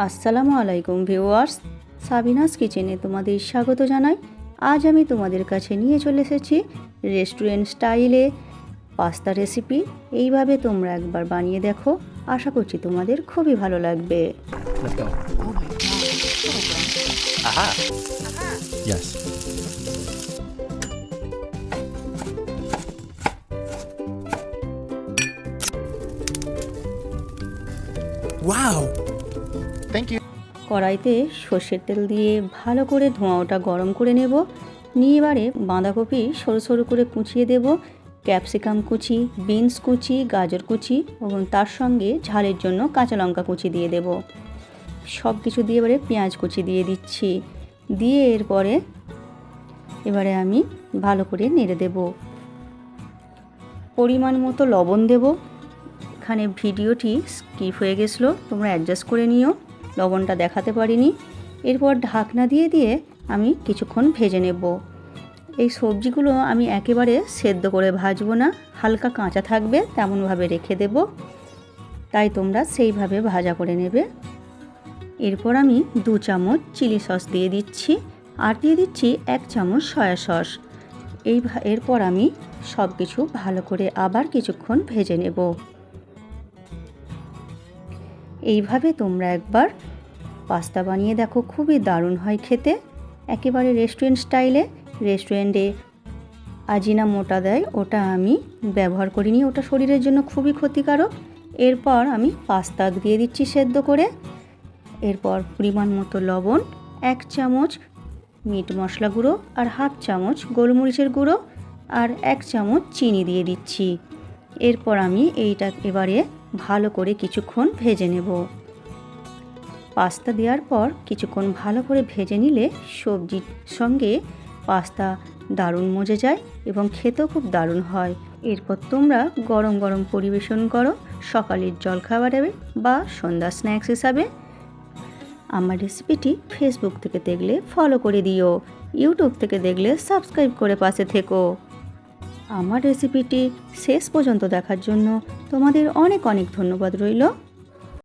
আসসালামু আলাইকুম viewers, Sabinus কিচেনে তোমাদের স্বাগত জানাই। আজ আমি তোমাদের কাছে নিয়ে চলে এসেছি রেস্টুরেন্ট স্টাইলে পাস্তা রেসিপি। এইভাবে তোমরা একবার বানিয়ে দেখো, আশা করছি তোমাদের খুবই ভালো লাগবে। Let's go. Oh my god. Aha. Yes. Wow. Thank you. কড়াইতে সর্ষের তেল দিয়ে ভালো করে ধোঁয়াটা গরম করে নেব। নিয়ে এবারে বাঁধাকপি সরু সরু করে কুচিয়ে দেব, ক্যাপসিকাম কুচি, বিনস কুচি, গাজর কুচি এবং তার সঙ্গে ঝালের জন্য কাঁচা লঙ্কা কুচি দিয়ে দেব। সব কিছু দিয়ে এবারে পেঁয়াজ কুচি দিয়ে দিচ্ছি। দিয়ে এবারে আমি ভালো করে নেড়ে দেব। পরিমাণ মতো লবণ দেব। এখানে ভিডিওটি স্কিপ হয়ে গেছিলো, তোমরা অ্যাডজাস্ট করে নিও, লবণটা দেখাতে পারিনি। এরপর ঢাকনা দিয়ে আমি কিছুক্ষণ ভেজে নেব। এই সবজিগুলো আমি একেবারে সেদ্ধ করে ভাজবো না, হালকা কাঁচা থাকবে তেমনভাবে রেখে দেব, তাই তোমরা সেইভাবে ভাজা করে নেবে। এরপর আমি 2 চামচ চিলি সস দিয়ে দিচ্ছি, আর দিয়ে দিচ্ছি 1 চামচ সয়া সস। এরপর আমি সব কিছু ভালো করে আবার কিছুক্ষণ ভেজে নেব। এইভাবে তোমরা একবার পাস্তা বানিয়ে দেখো, খুবই দারুণ হয় খেতে, একেবারে রেস্টুরেন্ট স্টাইলে। রেস্টুরেন্টে আজিনামোটো দেয়, ওটা আমি ব্যবহার করিনি, ওটা শরীরের জন্য খুবই ক্ষতিকারক। এরপর আমি পাস্তা দিয়ে দিচ্ছি সেদ্ধ করে। এরপর পরিমাণ মতো লবণ, 1 চামচ মিট মশলা গুঁড়ো, আর 1/2 চামচ গোলমরিচের গুঁড়ো, আর 1 চামচ চিনি দিয়ে দিচ্ছি। এরপর আমি এইটা এবারে ভালো করে কিছুক্ষণ ভেজে নেব। পাস্তা দেওয়ার পর কিছুক্ষণ ভালো করে ভেজে নিলে সবজির সঙ্গে পাস্তা দারুণ মজে যায় এবং খেতেও খুব দারুণ হয়। এরপর তোমরা গরম গরম পরিবেশন করো সকালের জলখাবারে বা সন্ধ্যা স্ন্যাক্স হিসাবে। আমার রেসিপিটি ফেসবুক থেকে দেখলে ফলো করে দিও, ইউটিউব থেকে দেখলে সাবস্ক্রাইব করে পাশে থেকো। আমার রেসিপিটি শেষ পর্যন্ত দেখার জন্য তোমাদের অনেক অনেক ধন্যবাদ রইল।